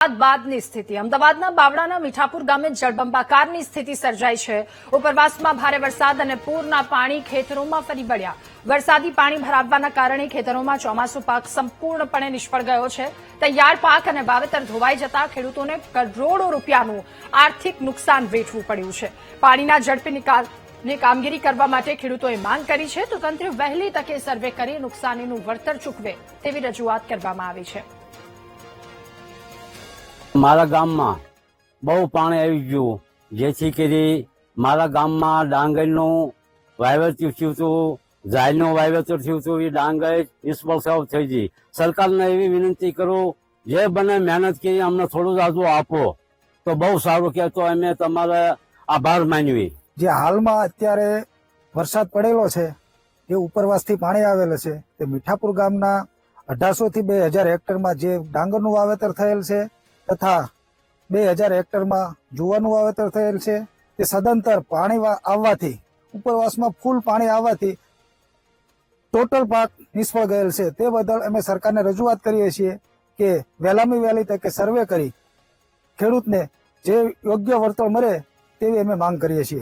બાદની સ્થિતિ અમદાવાદના બાવળાના મીઠાપુર ગામે જળબંબાકારની સ્થિતિ સર્જાઈ છે। ઉપરવાસમાં ભારે વરસાદ અને પૂરના પાણી ખેતરોમાં ફરી વળ્યા। વરસાદી પાણી ભરાવવાના કારણે ખેતરોમાં ચોમાસુ પાક સંપૂર્ણપણે નિષ્ફળ ગયો છે। તૈયાર પાક અને વાવેતર ધોવાઈ જતા ખેડૂતોને કરોડો રૂપિયાનું આર્થિક નુકસાન વેઠવું પડ્યું છે। પાણીના ઝડપી નિકાલની કામગીરી કરવા માટે ખેડૂતોએ માંગ કરી છે તો તંત્ર વહેલી તકે સર્વે કરી નુકસાનીનું વળતર ચૂકવે તેવી રજૂઆત કરવામાં આવી છે। મારા ગામમાં બહુ પાણી આવી ગયું, જેથી કરી મારા ગામમાં ડાંગરનું વાવેતર થયું હતું, ઝાયનું વાવેતર થયું હતું। એ ડાંગર નિષ્ફળ સાવ થઈ ગઈ। સરકારને એવી વિનંતી કરું, જે બને મહેનત કરી અમને થોડું જાજુ આપો તો બહુ સારું કહેતો અમે તમારે આભાર માનવી। જે હાલમાં અત્યારે વરસાદ પડેલો છે એ ઉપરવાસથી પાણી આવેલ છે તે મીઠાપુર ગામના 1800 થી 2000 હેક્ટરમાં જે ડાંગરનું વાવેતર થયેલ છે તથા 2000 હેક્ટરમાં જુવારનું વાવેતર થયેલ છે તે સદંતર પાણી આવવાથી ઉપરવાસમાં ફૂલ પાણી આવવાથી ટોટલ પાક નિષ્ફળ ગયેલ છે। તે બદલ અમે સરકારને રજૂઆત કરીએ છીએ કે વહેલામાં વહેલી તકે સર્વે કરી ખેડૂતને જે યોગ્ય વળતર મળે તેવી અમે માંગ કરીએ છીએ।